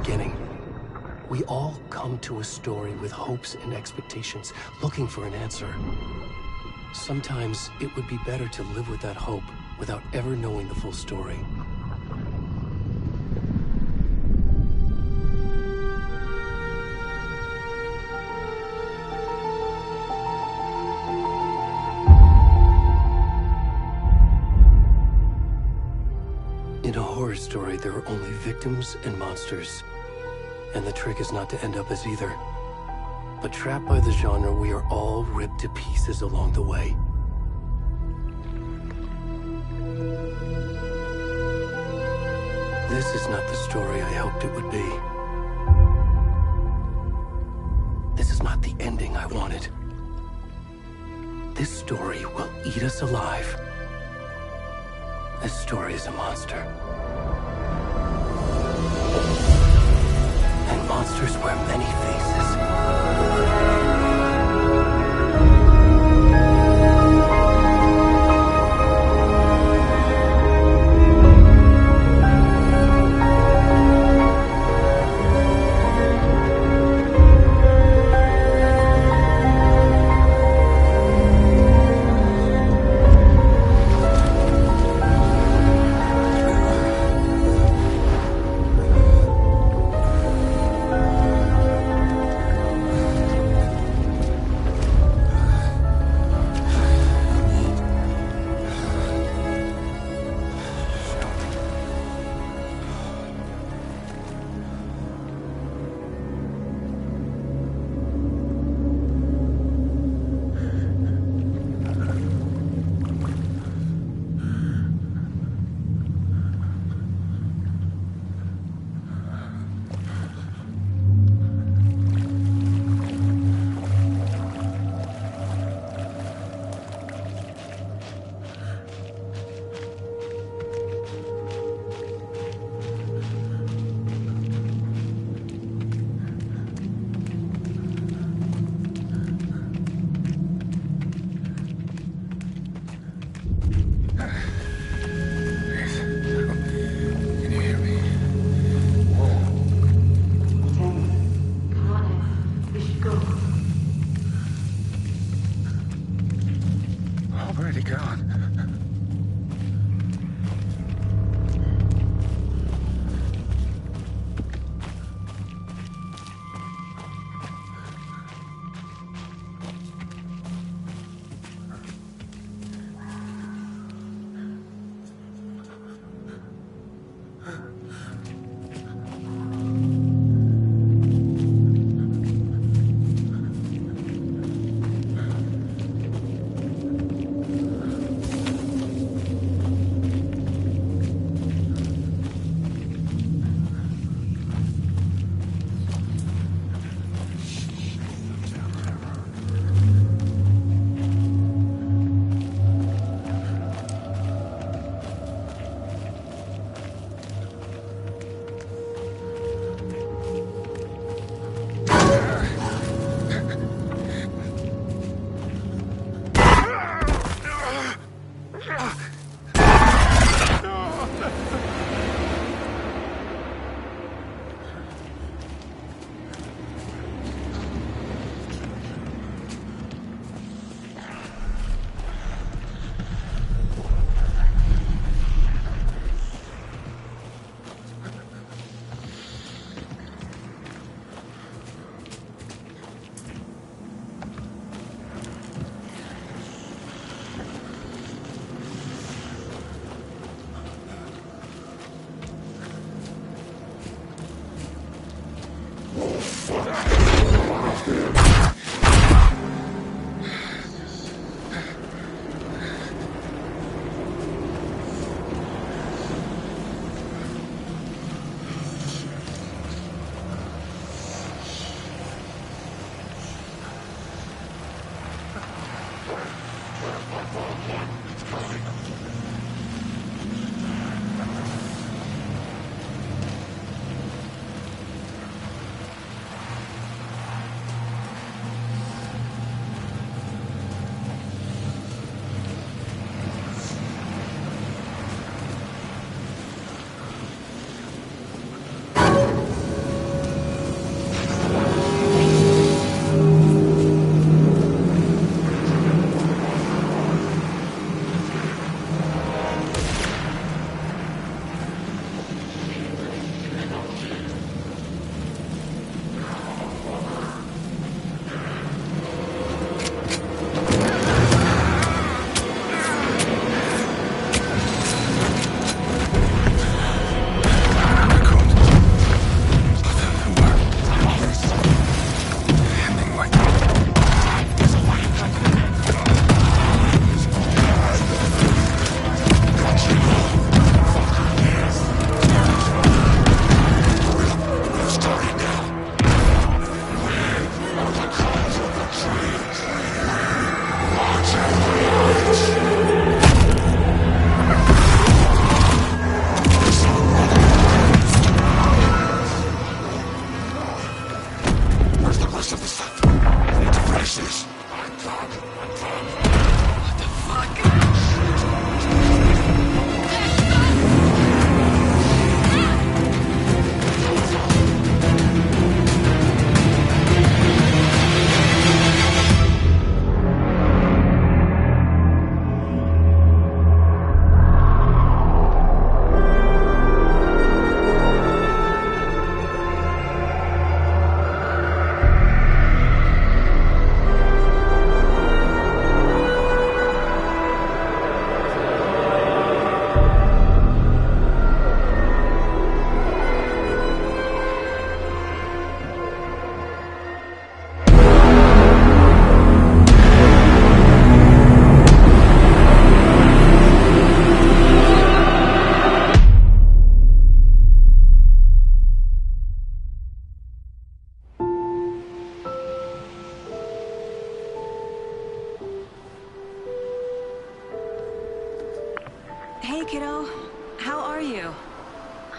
beginning. We all come to a story with hopes and expectations, looking for an answer. Sometimes it would be better to live with that hope without ever knowing the full story. In a horror story, there are only victims and monsters. And the trick is not to end up as either. But trapped by the genre, we are all ripped to pieces along the way. This is not the story I hoped it would be. This is not the ending I wanted. This story will eat us alive. This story is a monster. And monsters wear many faces.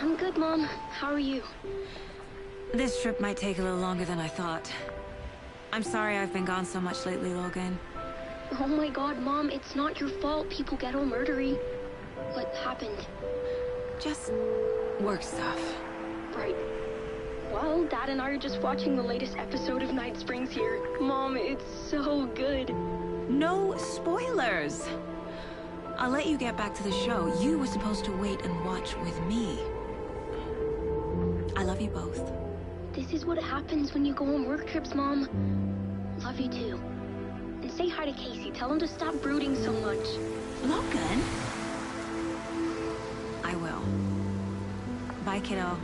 I'm good, Mom. How are you? This trip might take a little longer than I thought. I'm sorry I've been gone so much lately, Logan. Oh my god, Mom, it's not your fault people get all murdery. What happened? Just work stuff. Right. Well, Dad and I are just watching the latest episode of Night Springs here. Mom, it's so good. No spoilers! I'll let you get back to the show. You were supposed to wait and watch with me. I love you both. This is what happens when you go on work trips, Mom. Love you too. And say hi to Casey. Tell him to stop brooding so much. Logan? I will. Bye, kiddo.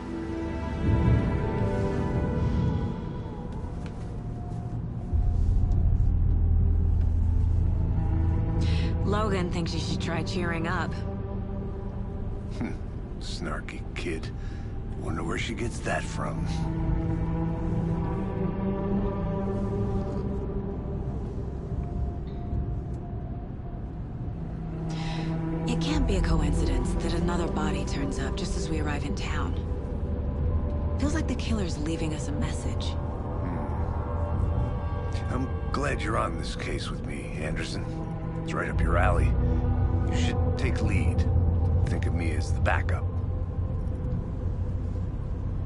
Logan thinks you should try cheering up. Snarky kid. Wonder where she gets that from. It can't be a coincidence that another body turns up just as we arrive in town. Feels like the killer's leaving us a message. I'm glad you're on this case with me, Anderson. It's right up your alley. You should take lead. Think of me as the backup.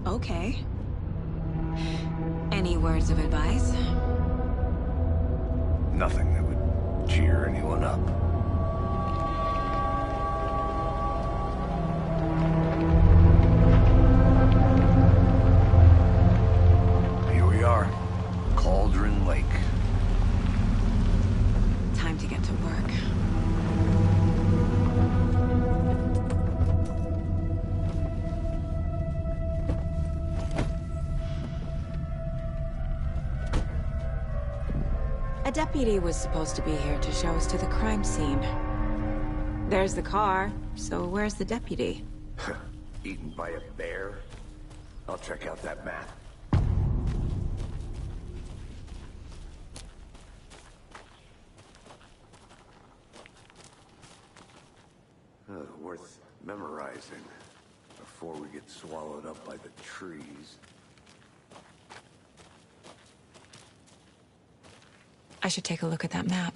Okay. Any words of advice? Nothing that would cheer anyone up. Here we are. Cauldron Lake. Time to get to work. A deputy was supposed to be here to show us to the crime scene. There's the car, so where's the deputy? Eaten by a bear? I'll check out that map. Worth memorizing before we get swallowed up by the trees. I should take a look at that map.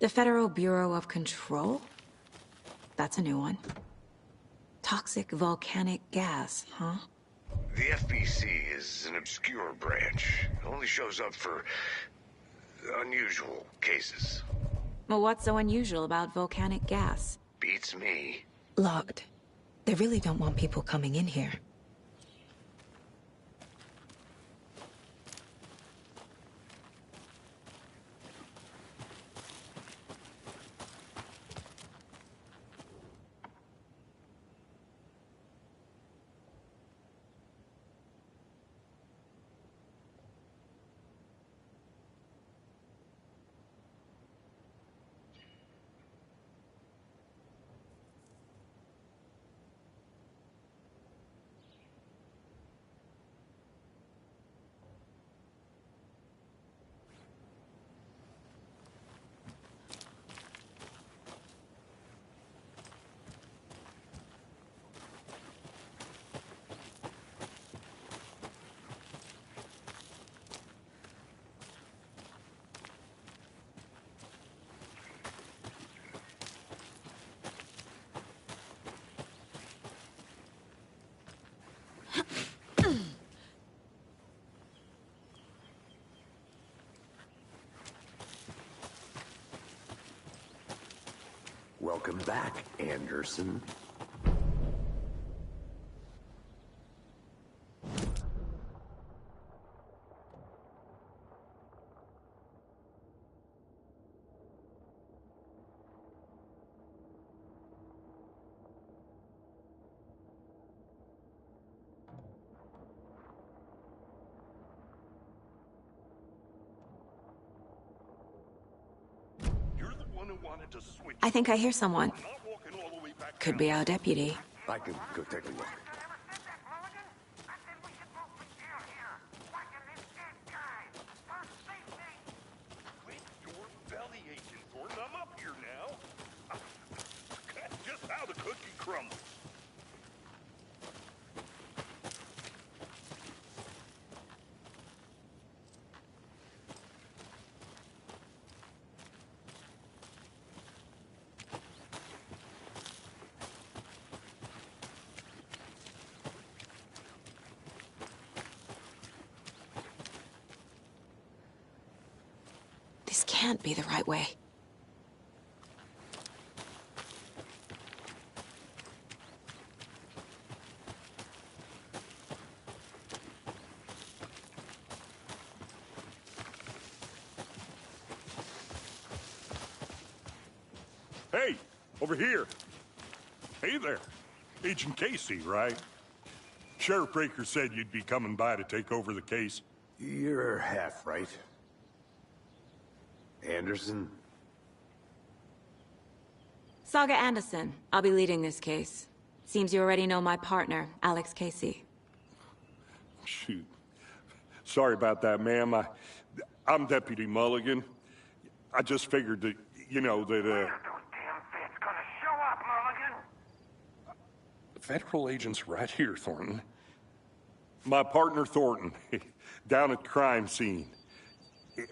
The Federal Bureau of Control? That's a new one. Toxic volcanic gas, huh? The FBC is an obscure branch. It only shows up for unusual cases. Well, what's so unusual about volcanic gas? Beats me. Logged. They really don't want people coming in here. Welcome back, Anderson. I think I hear someone. Could be our deputy. I can go take a look. Quit your belly aching, Thornton. I'm up here now. That's just how the cookie crumbles. This can't be the right way. Hey, over here. Hey there. Agent Casey, right? Sheriff Breaker said you'd be coming by to take over the case. You're half right. Anderson? Saga Anderson. I'll be leading this case. Seems you already know my partner, Alex Casey. Shoot. Sorry about that, ma'am. I'm Deputy Mulligan. I just figured that, you know, that, Those damn feds gonna show up, Mulligan. federal agent's right here, Thornton. My partner, Thornton, down at the crime scene.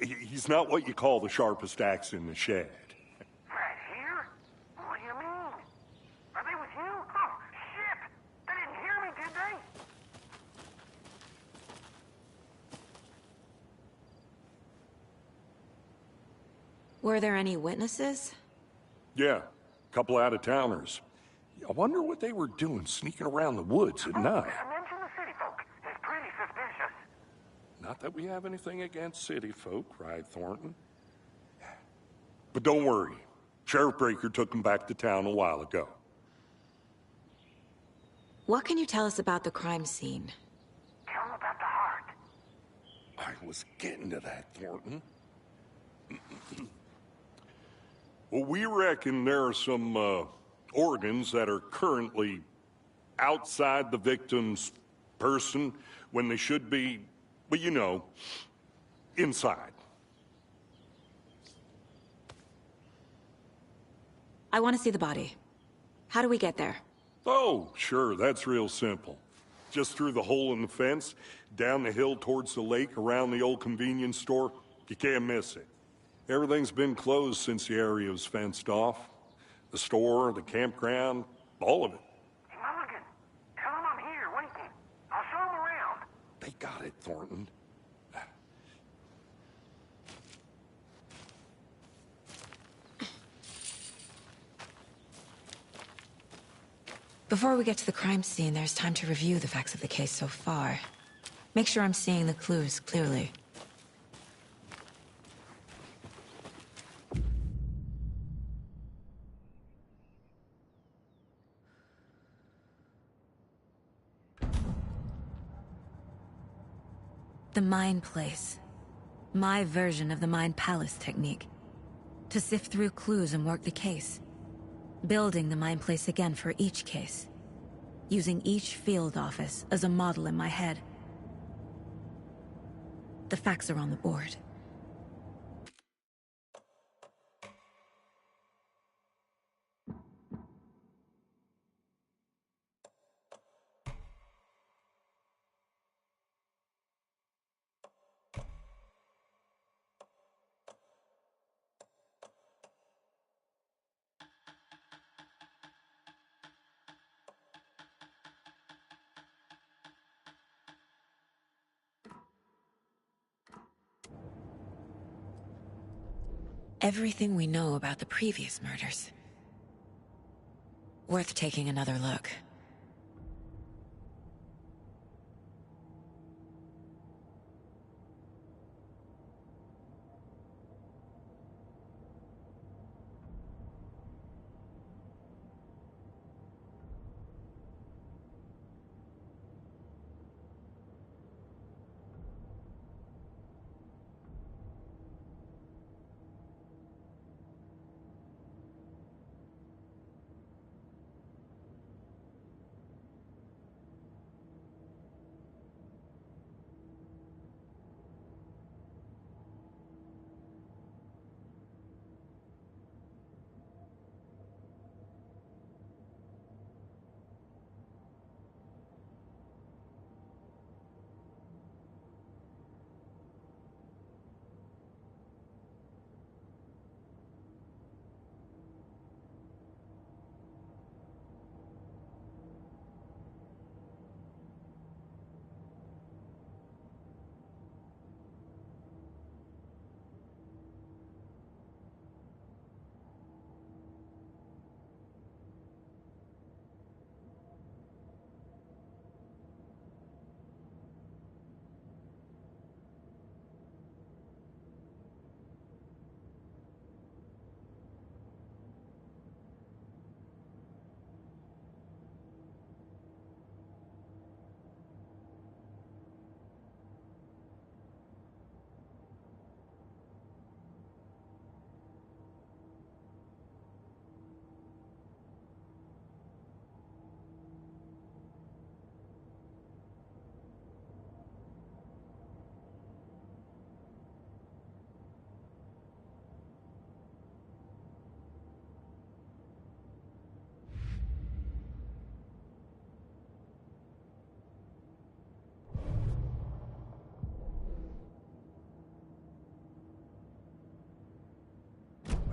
He's not what you call the sharpest axe in the shed. Right here? What do you mean? Are they with you? Oh, shit! They didn't hear me, did they? Were there any witnesses? Yeah, a couple out-of-towners. I wonder what they were doing sneaking around the woods at night. Mention the city folk. It's pretty suspicious. Not that we have anything against city folk, right, Thornton? But don't worry. Sheriff Breaker took them back to town a while ago. What can you tell us about the crime scene? Tell them about the heart. I was getting to that, Thornton. Well, we reckon there are some organs that are currently outside the victim's person when they should be, well, you know, inside. I want to see the body. How do we get there? Oh, sure, that's real simple. Just through the hole in the fence, down the hill towards the lake, around the old convenience store. You can't miss it. Everything's been closed since the area was fenced off. The store, the campground, all of it. Hey, Mulligan, tell them I'm here, waiting. I'll show them around. They got it, Thornton. Before we get to the crime scene, there's time to review the facts of the case so far. Make sure I'm seeing the clues clearly. The Mind Place. My version of the Mind Palace technique. To sift through clues and work the case. Building the Mind Place again for each case. Using each field office as a model in my head. The facts are on the board. Everything we know about the previous murders. Worth taking another look.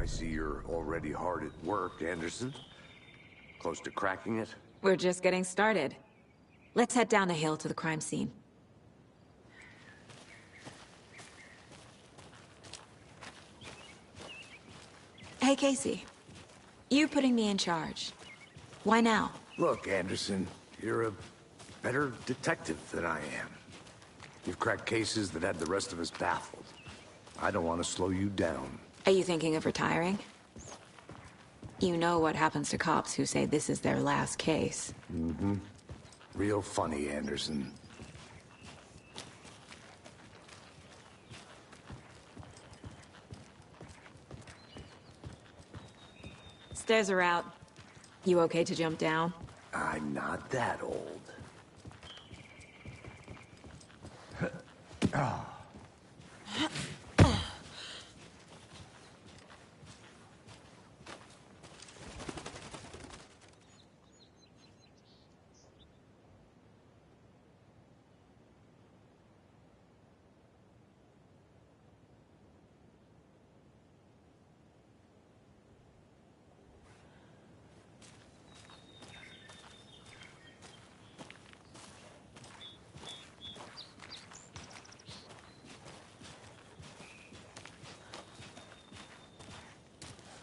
I see you're already hard at work, Anderson. Close to cracking it? We're just getting started. Let's head down the hill to the crime scene. Hey, Casey. You putting me in charge. Why now? Look, Anderson, you're a better detective than I am. You've cracked cases that had the rest of us baffled. I don't want to slow you down. Are you thinking of retiring? You know what happens to cops who say this is their last case. Mm-hmm. Real funny, Anderson. Stairs are out. You okay to jump down? I'm not that old.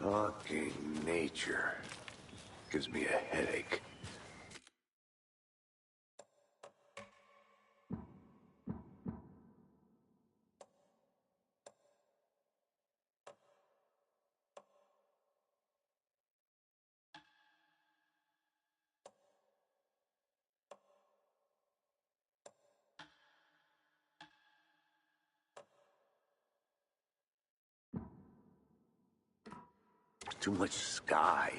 Fucking nature. Gives me a headache. Too much sky.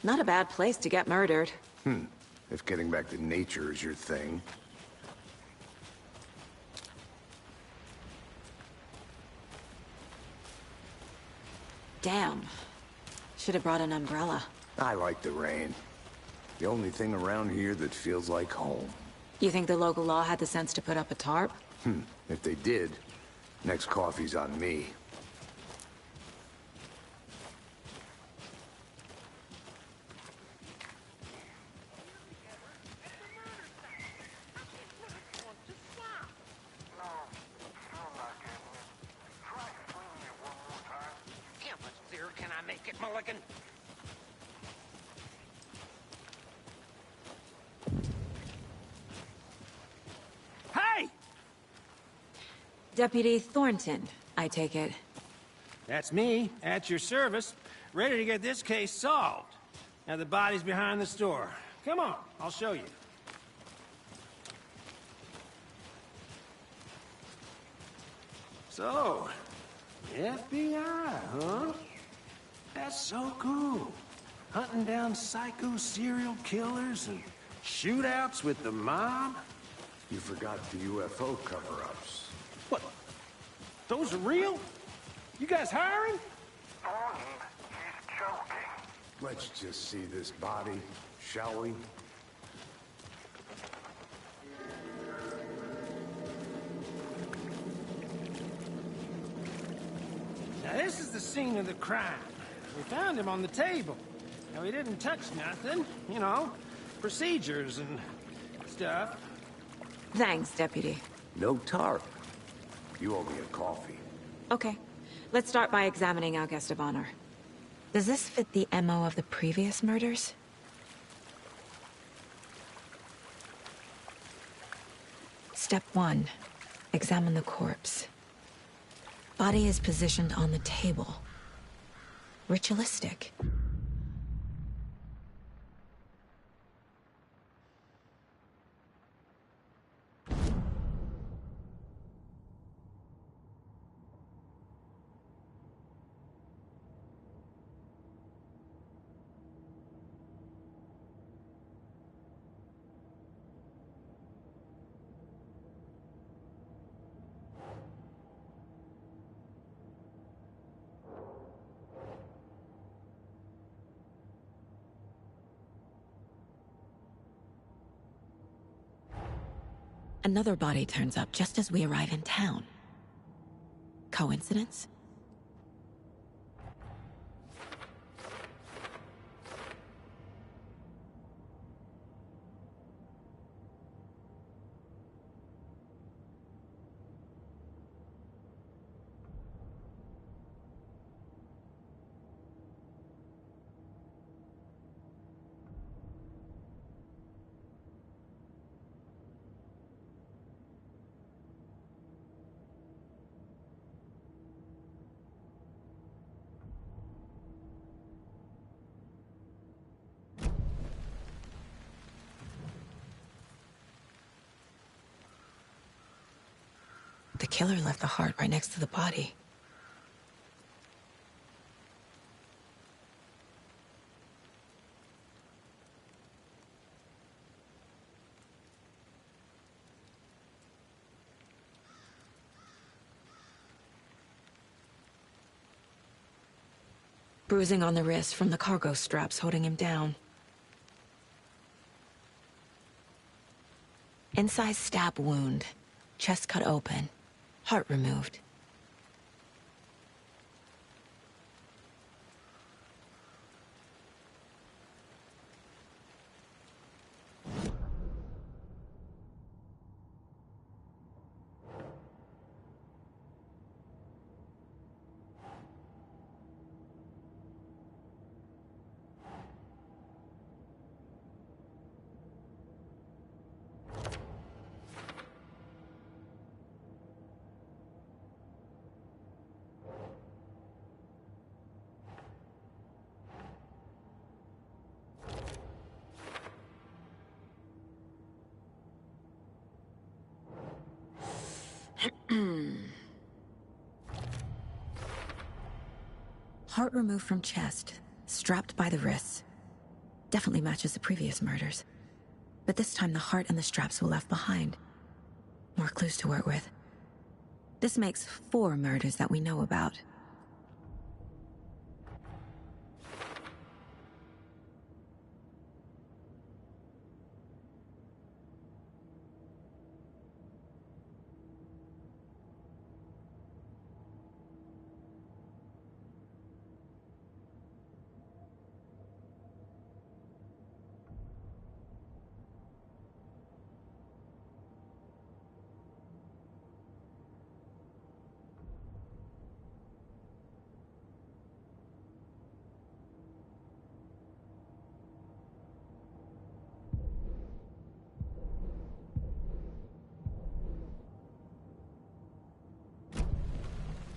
Not a bad place to get murdered. If getting back to nature is your thing. Damn. Should have brought an umbrella. I like the rain. The only thing around here that feels like home. You think the local law had the sense to put up a tarp? If they did, next coffee's on me. How much clearer can I make it, Mulligan? Hey! Deputy Thornton, I take it. That's me, at your service, ready to get this case solved. Now the body's behind the store. Come on, I'll show you. So, FBI, huh? That's so cool. Hunting down psycho serial killers and shootouts with the mob? You forgot the UFO cover-ups. What? Those are real? You guys hiring? Thornton, he's joking. Let's just see this body, shall we? Now this is the scene of the crime. We found him on the table. Now he didn't touch nothing, you know, procedures and stuff. Thanks, Deputy. No tarp. You owe me a coffee. Okay. Let's start by examining our guest of honor. Does this fit the MO of the previous murders? Step 1. Examine the corpse. Body is positioned on the table. Ritualistic. Another body turns up just as we arrive in town. Coincidence? The killer left the heart right next to the body. Bruising on the wrist from the cargo straps holding him down. Inside stab wound, chest cut open, heart removed. Heart removed from chest, strapped by the wrists. Definitely matches the previous murders. But this time the heart and the straps were left behind. More clues to work with. This makes 4 murders that we know about.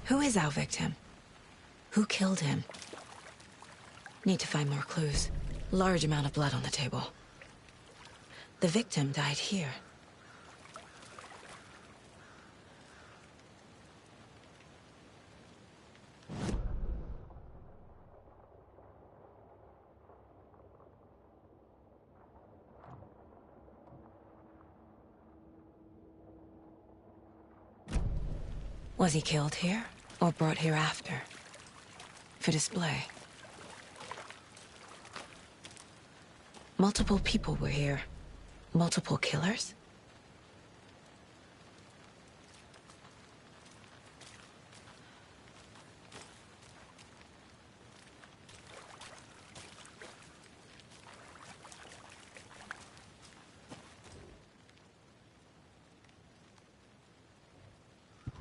Who is our victim? Who killed him? Need to find more clues. Large amount of blood on the table. The victim died here. Was he killed here, or brought here after? For display. Multiple people were here. Multiple killers?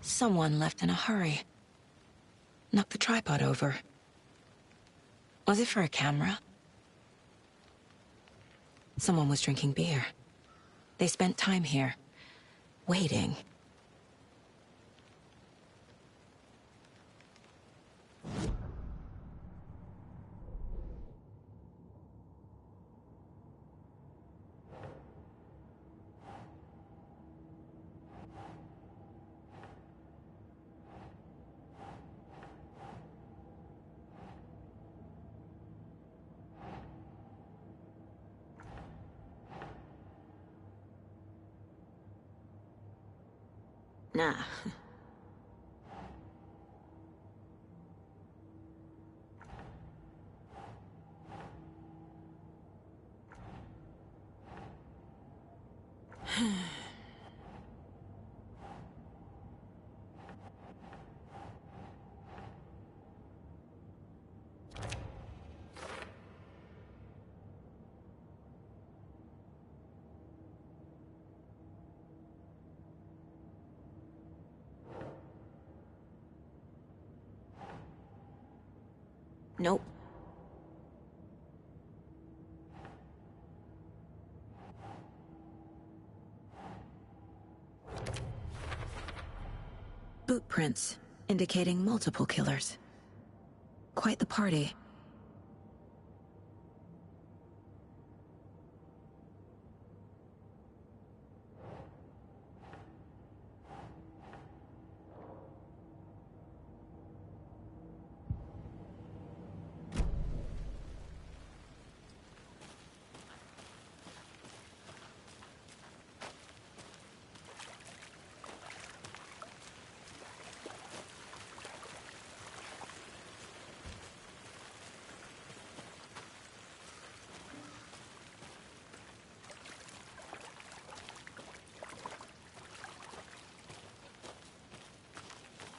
Someone left in a hurry. Knocked the tripod over. Was it for a camera? Someone was drinking beer. They spent time here, waiting. Nah. boot prints, indicating multiple killers. Quite the party.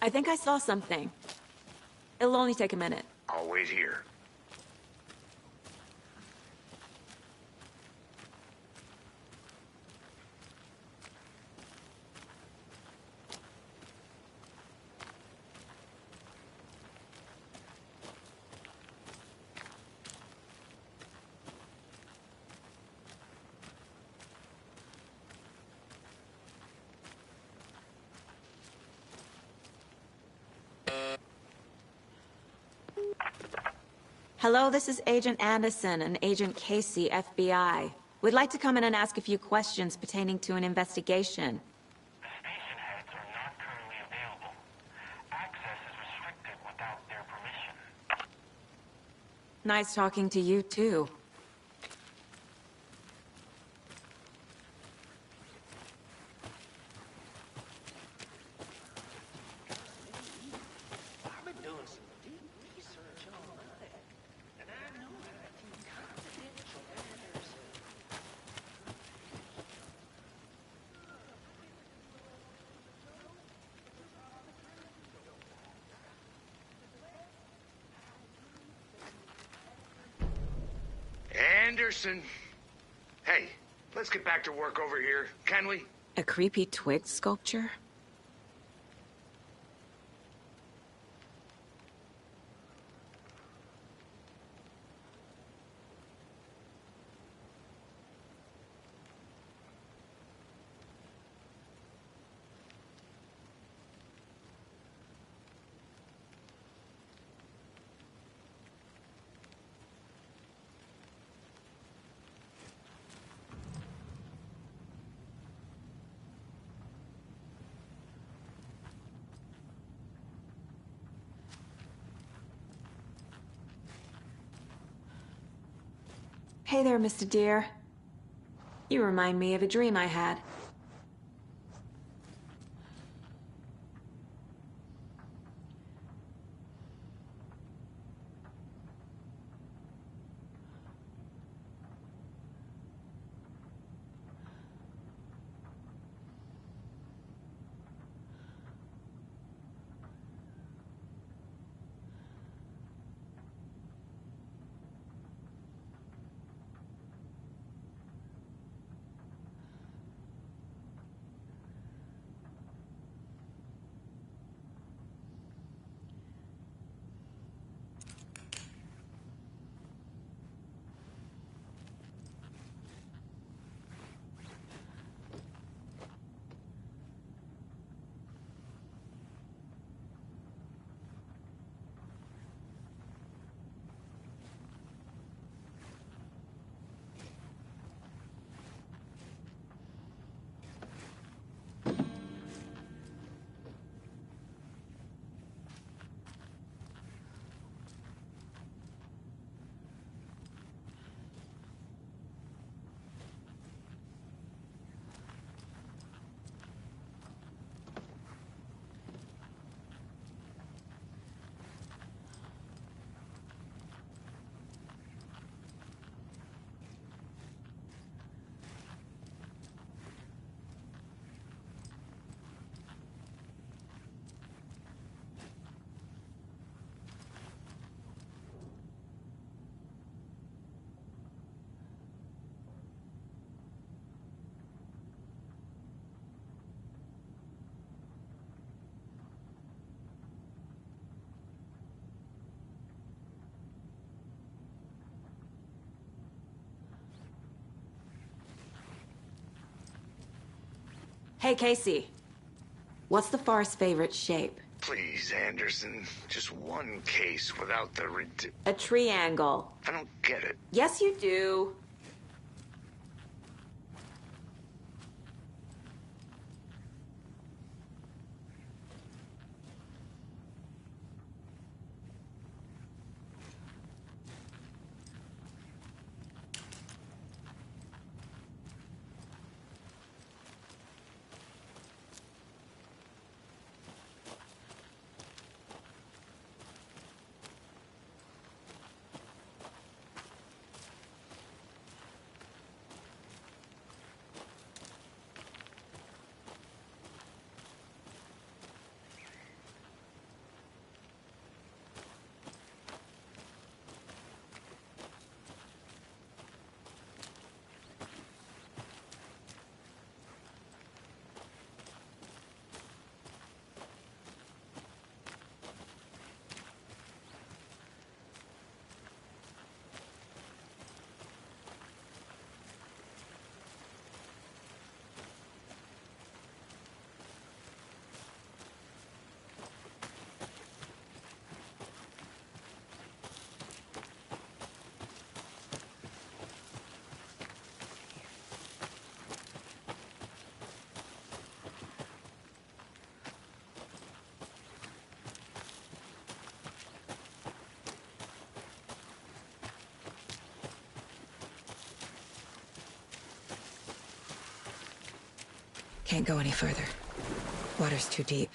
I think I saw something. It'll only take a minute. I'll wait here. Hello, this is Agent Anderson and Agent Casey, FBI. We'd like to come in and ask a few questions pertaining to an investigation. The station heads are not currently available. Access is restricted without their permission. Nice talking to you, too. I've been doing some deep research on that, and I know that a few confidential matters. Anderson. Hey, let's get back to work over here, can we? A creepy twig sculpture? Hey there, Mr. Deer. You remind me of a dream I had. Hey, Casey. What's the far's favorite shape? Please, Anderson. Just one case without the A triangle. I don't get it. Yes, you do. Can't go any further. Water's too deep.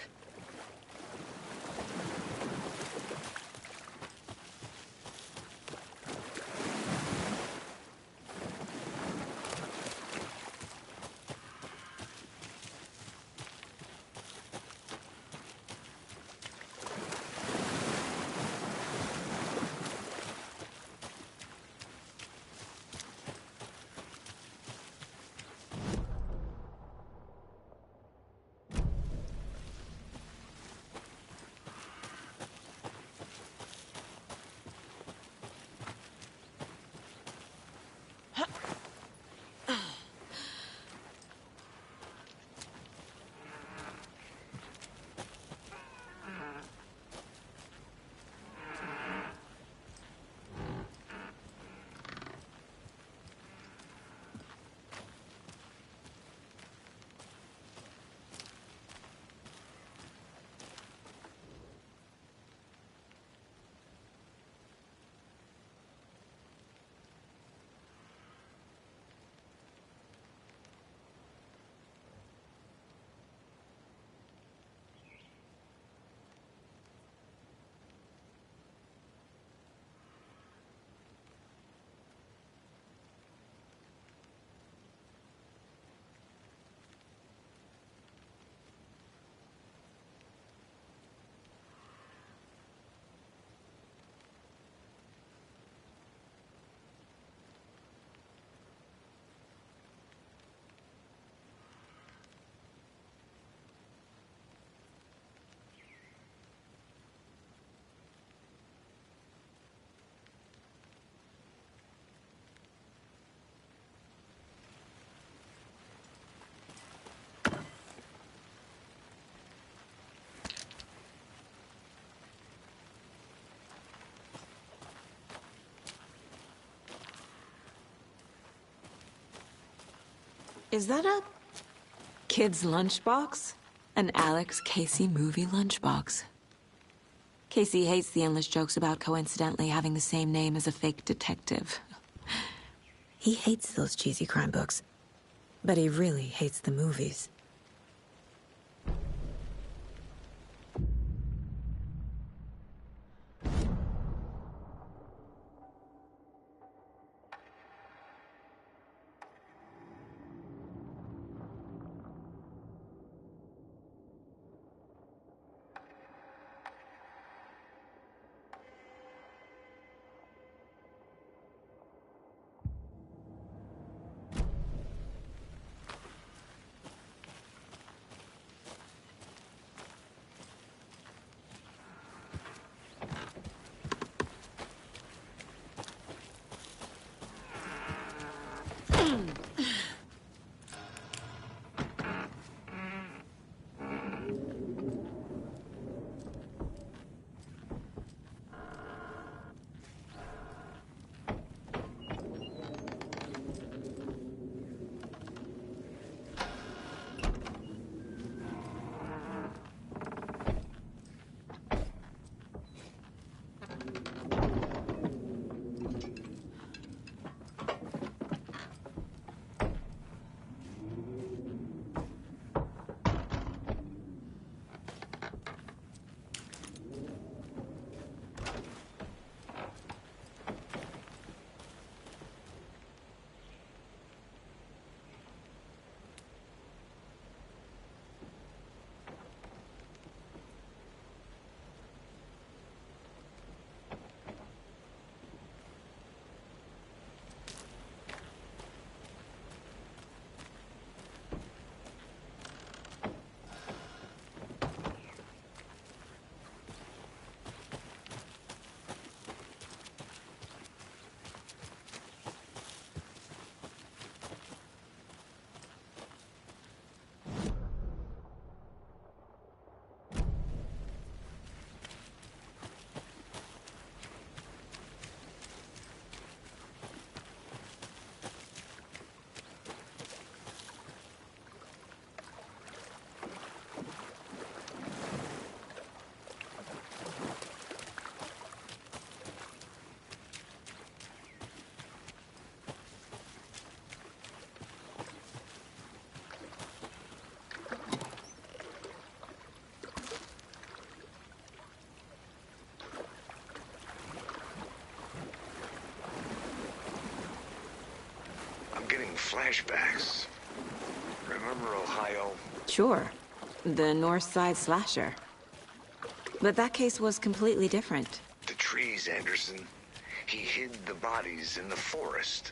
Is that a kid's lunchbox? An Alex Casey movie lunchbox. Casey hates the endless jokes about coincidentally having the same name as a fake detective. He hates those cheesy crime books, but he really hates the movies. Flashbacks. Remember Ohio? Sure. The North Side slasher. But that case was completely different. The trees, Anderson. He hid the bodies in the forest.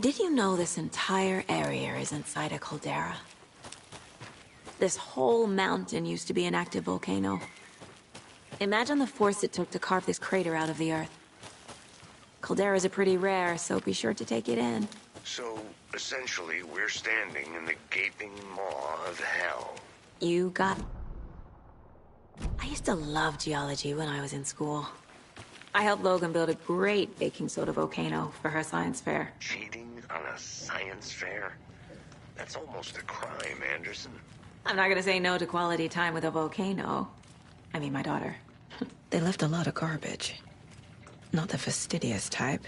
Did you know this entire area is inside a caldera? This whole mountain used to be an active volcano. Imagine the force it took to carve this crater out of the earth. Calderas are pretty rare, so be sure to take it in. So, essentially, we're standing in the gaping maw of hell. You got... I used to love geology when I was in school. I helped Logan build a great baking soda volcano for her science fair. Cheating on a science fair? That's almost a crime, Anderson. I'm not gonna say no to quality time with a volcano. I mean, my daughter. They left a lot of garbage. Not the fastidious type.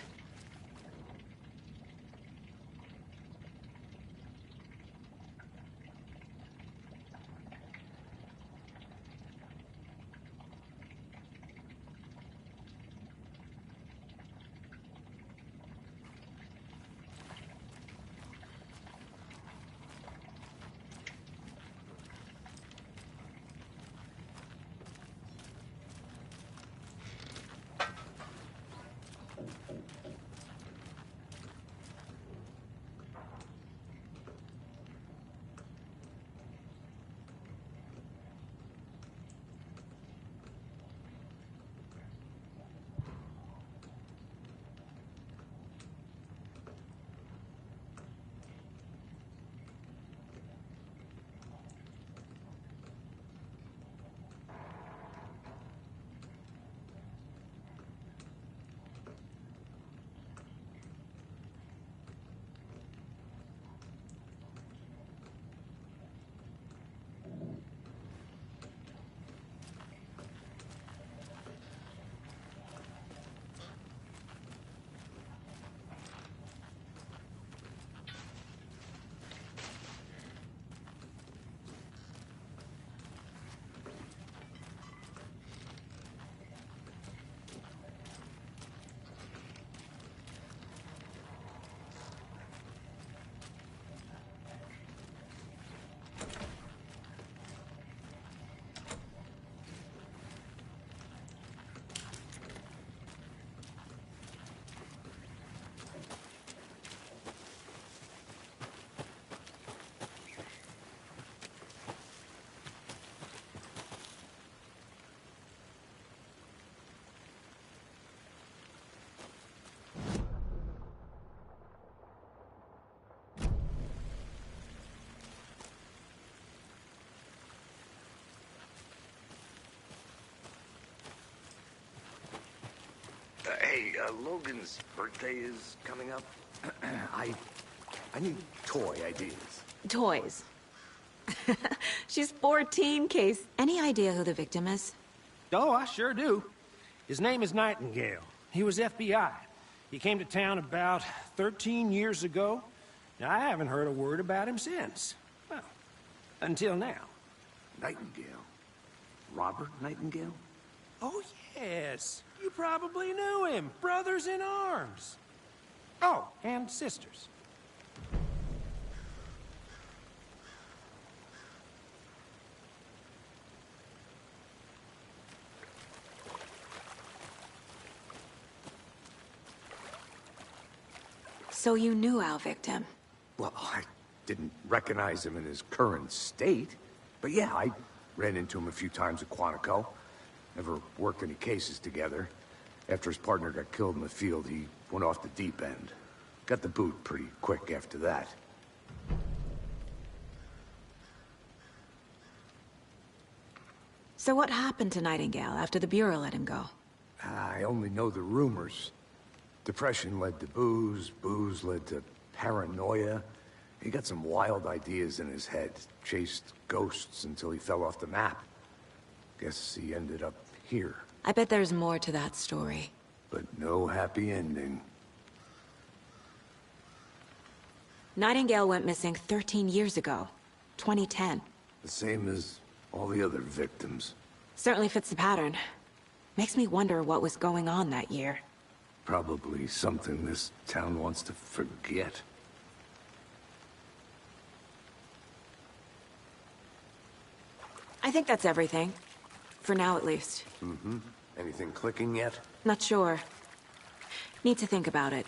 Hey, Logan's birthday is coming up. I need toy ideas. Toys. She's 14, Case. Any idea who the victim is? Oh, I sure do. His name is Nightingale. He was FBI. He came to town about 13 years ago. Now, I haven't heard a word about him since. Well, until now. Nightingale? Robert Nightingale? Oh, yes. You probably knew him. Brothers in arms. Oh, and sisters. So you knew our victim? Well, I didn't recognize him in his current state. But yeah, I ran into him a few times at Quantico. Never worked any cases together. After his partner got killed in the field, he went off the deep end. Got the boot pretty quick after that. So what happened to Nightingale after the Bureau let him go? I only know the rumors. Depression led to booze, booze led to paranoia. He got some wild ideas in his head, chased ghosts until he fell off the map. Guess he ended up here. I bet there's more to that story. But no happy ending. Nightingale went missing 13 years ago, 2010. The same as all the other victims. Certainly fits the pattern. Makes me wonder what was going on that year. Probably something this town wants to forget. I think that's everything. For now, at least. Mm-hmm. Anything clicking yet? Not sure. Need to think about it.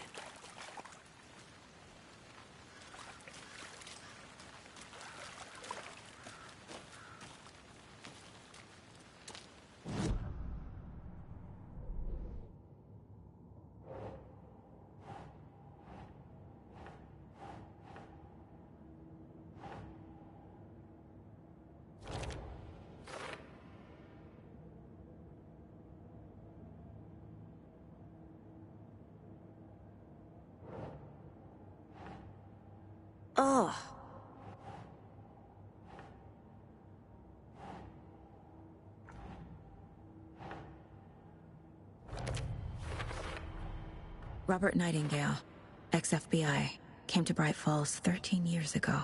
Ugh. Robert Nightingale, ex-FBI, came to Bright Falls 13 years ago.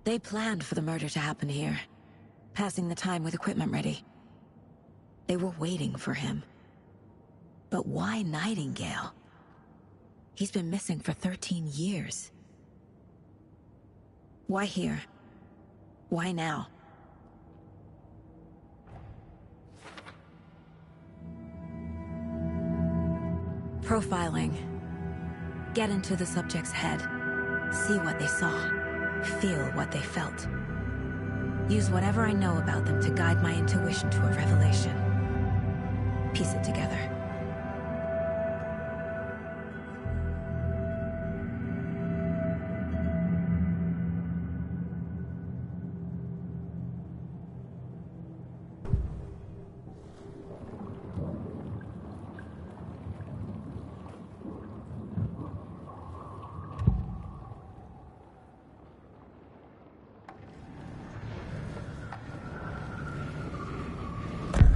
They planned for the murder to happen here, passing the time with equipment ready. They were waiting for him. But why Nightingale? He's been missing for 13 years. Why here? Why now? Profiling. Get into the subject's head. See what they saw. Feel what they felt. Use whatever I know about them to guide my intuition to a revelation. Piece it together.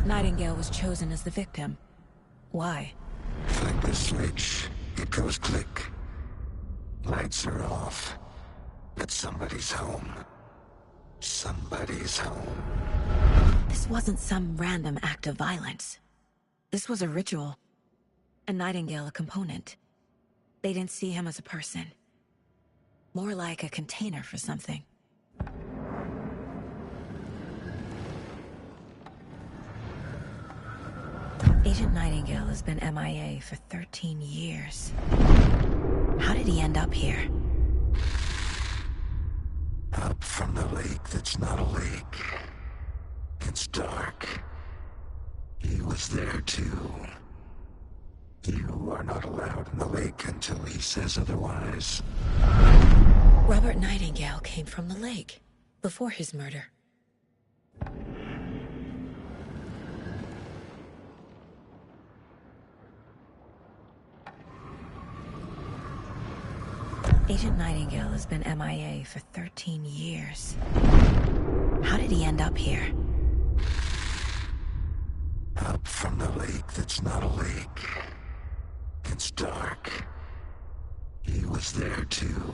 Nightingale was chosen as the victim. Why? Like the switch, it goes click. Lights are off. But somebody's home. Somebody's home. This wasn't some random act of violence. This was a ritual. And Nightingale a component. They didn't see him as a person. More like a container for something. Agent Nightingale has been MIA for 13 years. How did he end up here? Up from the lake that's not a lake. It's dark. He was there too. You are not allowed in the lake until he says otherwise. Robert Nightingale came from the lake, before his murder. Agent Nightingale has been MIA for 13 years. How did he end up here? Up from the lake that's not a lake. It's dark. He was there too.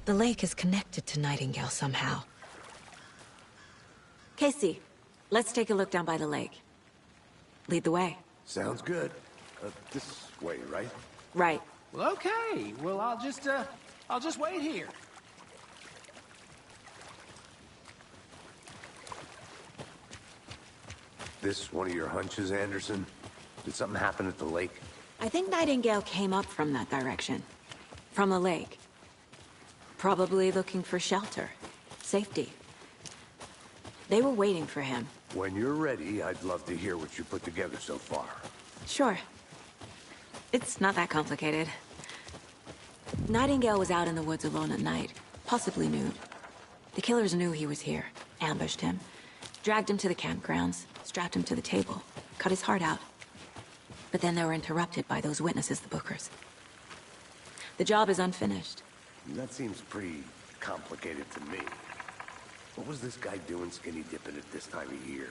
The lake is connected to Nightingale somehow. Casey, let's take a look down by the lake. Lead the way. Sounds good. This way, right? Right. Well, okay. Well, I'll just wait here. This one of your hunches, Anderson? Did something happen at the lake? I think Nightingale came up from that direction. From the lake. Probably looking for shelter. Safety. They were waiting for him. When you're ready, I'd love to hear what you put together so far. Sure. It's not that complicated. Nightingale was out in the woods alone at night, possibly nude. The killers knew he was here, ambushed him, dragged him to the campgrounds, strapped him to the table, cut his heart out. But then they were interrupted by those witnesses, the Bookers. The job is unfinished. That seems pretty complicated to me. What was this guy doing skinny dipping at this time of year?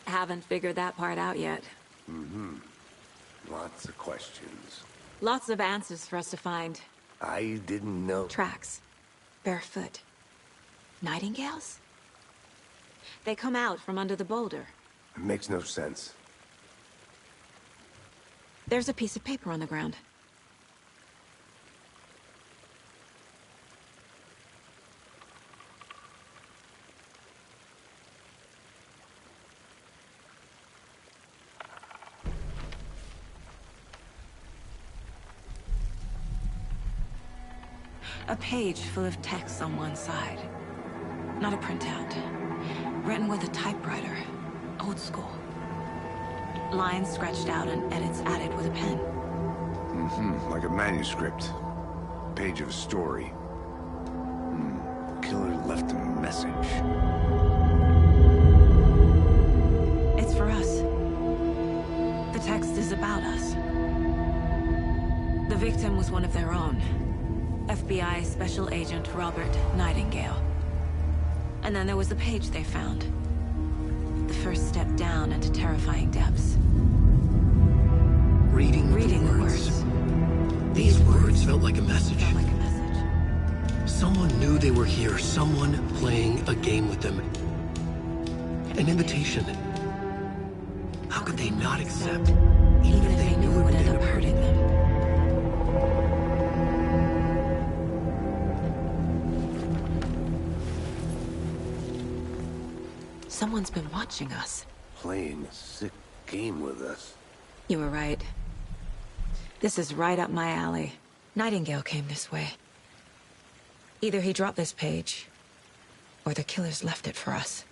Haven't figured that part out yet. Mm-hmm. Lots of questions. Lots of answers for us to find. I didn't know... Tracks. Barefoot. Nightingales? They come out from under the boulder. It makes no sense. There's a piece of paper on the ground. A page full of text on one side. Not a printout. Written with a typewriter. Old school. Lines scratched out and edits added with a pen. Mm-hmm. Like a manuscript. Page of a story. Killer left a message. It's for us. The text is about us. The victim was one of their own. FBI Special Agent Robert Nightingale. And then there was the page they found. The first step down into terrifying depths. Reading the words. These words felt like a message. Someone knew they were here. Someone playing a game with them. An invitation. How could they not accept? Even if they knew it would end up hurting them. Someone's been watching us. Playing a sick game with us. You were right. This is right up my alley. Nightingale came this way. Either he dropped this page, or the killers left it for us.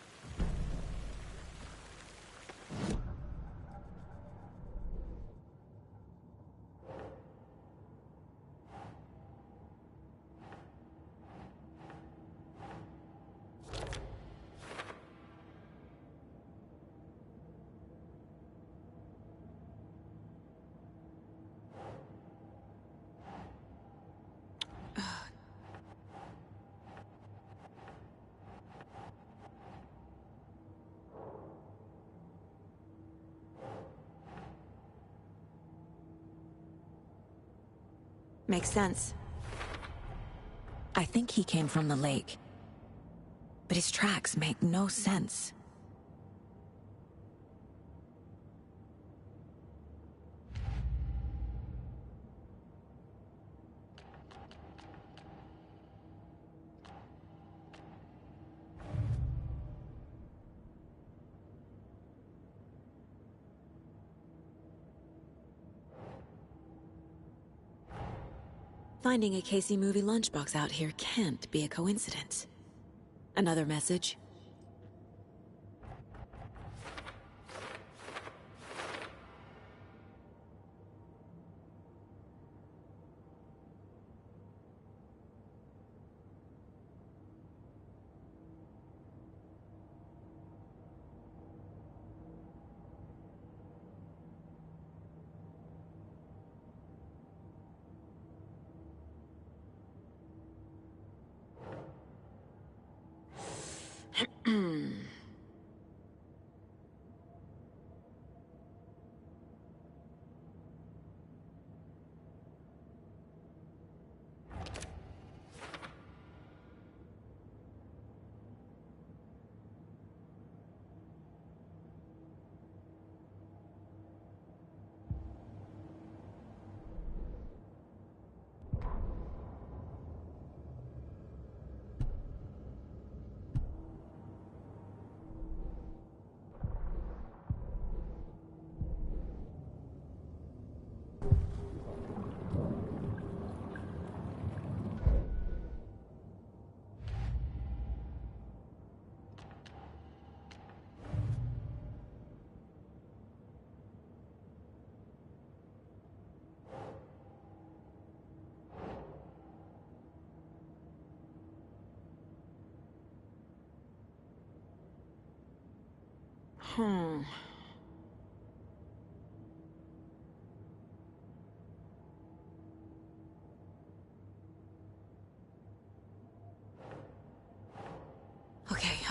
Makes sense. I think he came from the lake. But his tracks make no sense. Finding a Casey movie lunchbox out here can't be a coincidence. Another message?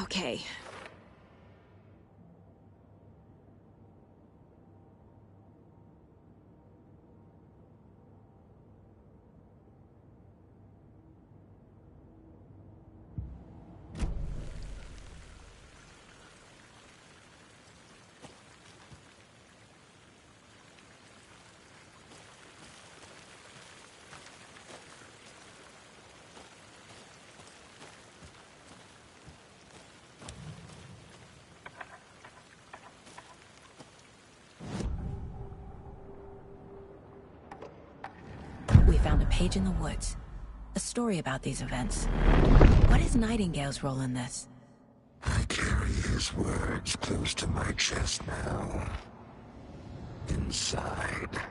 Okay. We found a page in the woods. A story about these events. What is Nightingale's role in this? I carry his words close to my chest now. Inside,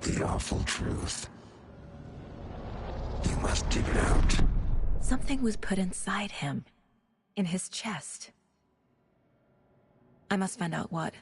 the awful truth. You must dig it out. Something was put inside him. In his chest. I must find out what.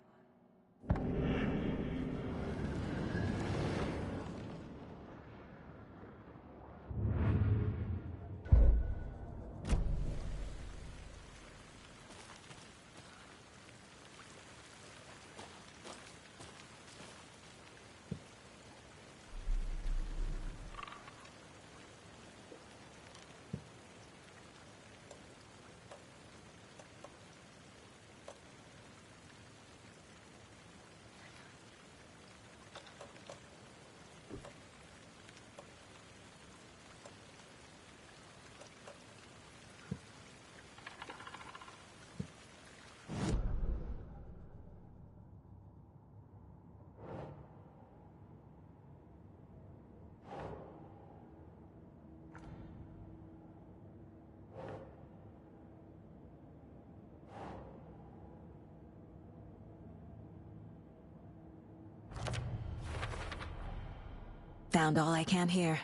found all I can here.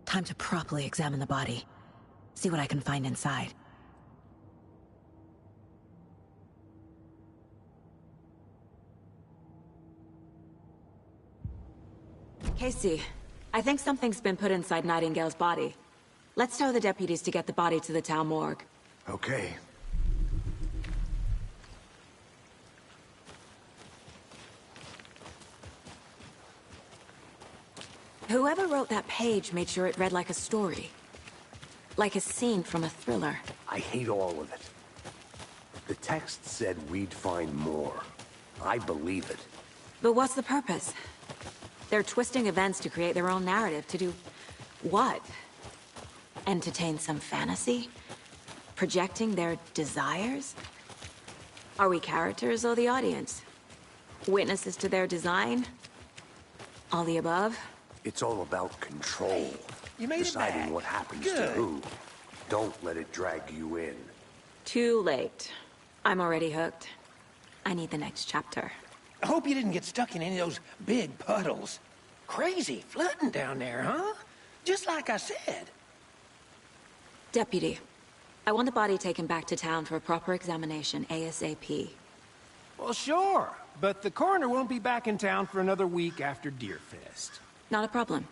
Time to properly examine the body. See what I can find inside. Casey, I think something's been put inside Nightingale's body. Let's tell the deputies to get the body to the town morgue. Okay. Whoever wrote that page made sure it read like a story. Like a scene from a thriller. I hate all of it. The text said we'd find more. I believe it. But what's the purpose? They're twisting events to create their own narrative. To do what? Entertain some fantasy? Projecting their desires? Are we characters or the audience? Witnesses to their design? All the above? It's all about control. You made it back. Deciding what happens Good. to who. Don't let it drag you in. Too late. I'm already hooked. I need the next chapter. I hope you didn't get stuck in any of those big puddles. Crazy flooding down there, huh? Just like I said. Deputy, I want the body taken back to town for a proper examination, ASAP. Well, sure. But the coroner won't be back in town for another week after Deerfest. Not a problem.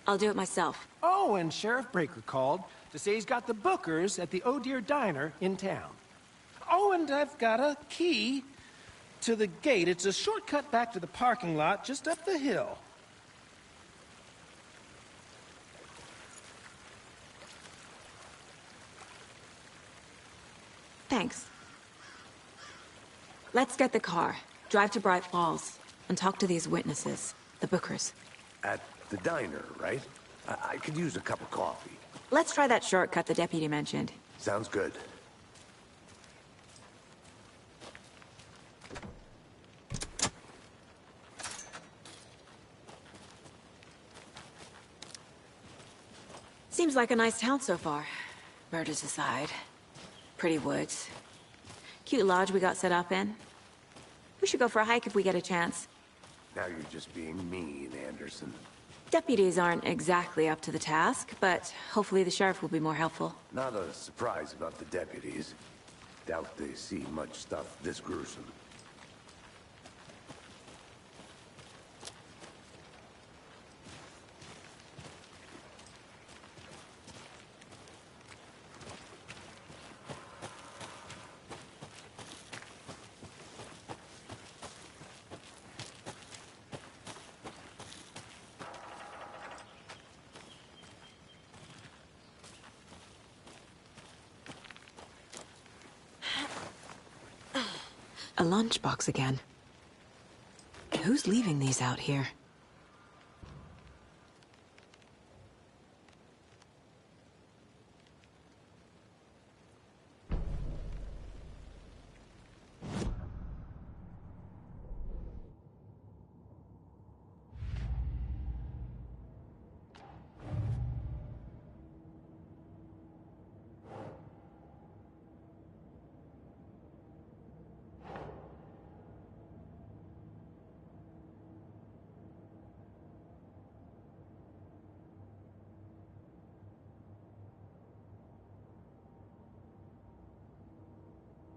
I'll do it myself. Oh, and Sheriff Breaker called to say he's got the Bookers at the Oh Dear Diner in town. Oh, and I've got a key to the gate. It's a shortcut back to the parking lot just up the hill. Thanks. Let's get the car, drive to Bright Falls, and talk to these witnesses, the Bookers. At the diner, right? I could use a cup of coffee. Let's try that shortcut the deputy mentioned. Sounds good. Seems like a nice town so far. Murders aside. Pretty woods. Cute lodge we got set up in. We should go for a hike if we get a chance. Now you're just being mean, Anderson. Deputies aren't exactly up to the task, but hopefully the sheriff will be more helpful. Not a surprise about the deputies. Doubt they see much stuff this gruesome. A lunchbox again. Who's leaving these out here?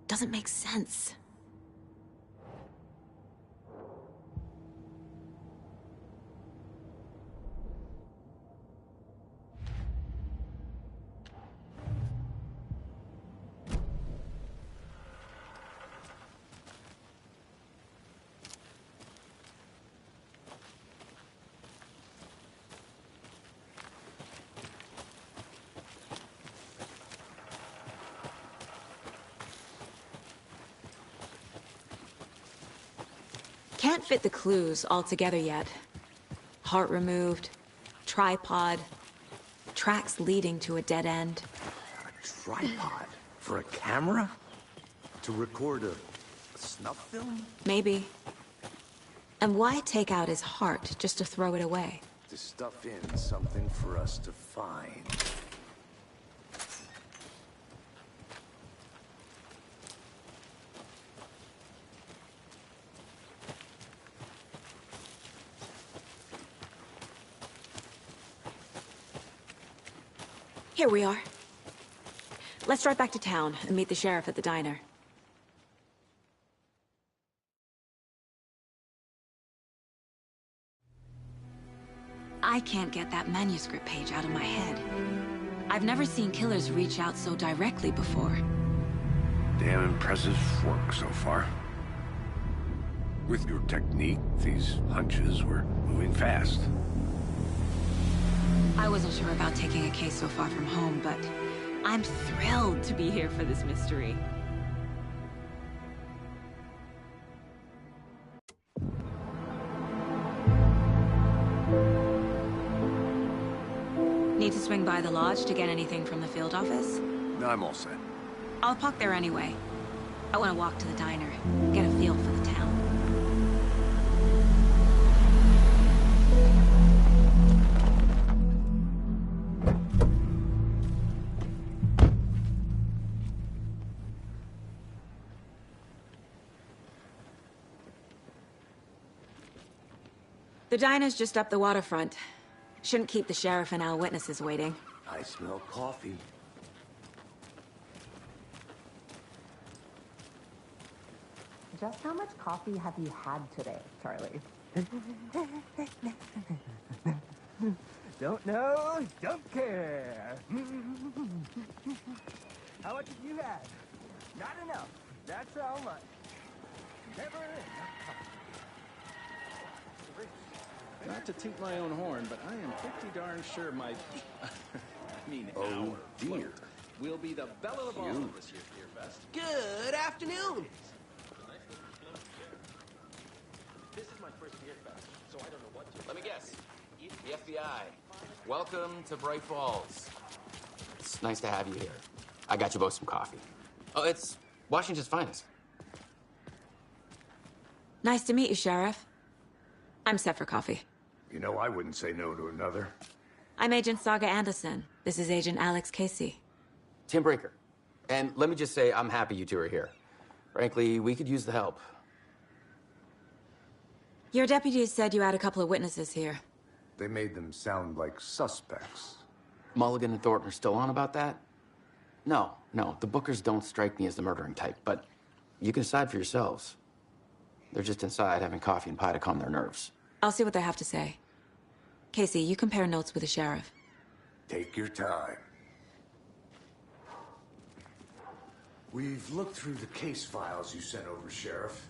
Doesn't make sense. Can't fit the clues all together yet. Heart removed, tripod, tracks leading to a dead end. A tripod? For a camera? To record a snuff film? Maybe. And why take out his heart just to throw it away? To stuff in something for us to find. Here we are. Let's drive back to town and meet the sheriff at the diner. I can't get that manuscript page out of my head. I've never seen killers reach out so directly before. Damn impressive work so far. With your technique, these hunches were moving fast. I wasn't sure about taking a case so far from home, but I'm thrilled to be here for this mystery. Need to swing by the lodge to get anything from the field office? No, I'm all set. I'll park there anyway. I want to walk to the diner, get a feel for the town. The diner's just up the waterfront. Shouldn't keep the sheriff and our witnesses waiting. I smell coffee. Just how much coffee have you had today, Charlie? Don't know, don't care. How much have you had? Not enough. That's how much. Never enough. Not to toot my own horn, but I am pretty darn sure my... Oh, dear. Will be the belle of the ball this year's Beer Fest. Good afternoon. This is my first Beer Fest, so I don't know what to... Let me guess. The FBI. Welcome to Bright Falls. It's nice to have you here. I got you both some coffee. Oh, it's Washington's finest. Nice to meet you, Sheriff. I'm set for coffee. You know, I wouldn't say no to another. I'm Agent Saga Anderson. This is Agent Alex Casey. Tim Breaker. And let me just say, I'm happy you two are here. Frankly, we could use the help. Your deputies said you had a couple of witnesses here. They made them sound like suspects. Mulligan and Thornton are still on about that? No, the Bookers don't strike me as the murdering type, but you can decide for yourselves. They're just inside having coffee and pie to calm their nerves. I'll see what they have to say. Casey, you compare notes with the sheriff. Take your time. We've looked through the case files you sent over, Sheriff.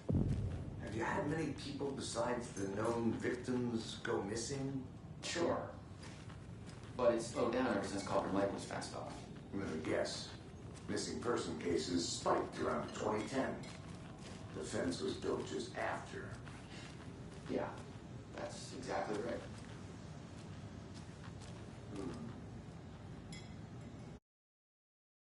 Have you had many people besides the known victims go missing? Sure. But it's slowed down ever since Cauldron Lake was fenced off. Let me guess. Missing person cases spiked around 2010. The fence was built just after. Yeah, that's exactly right.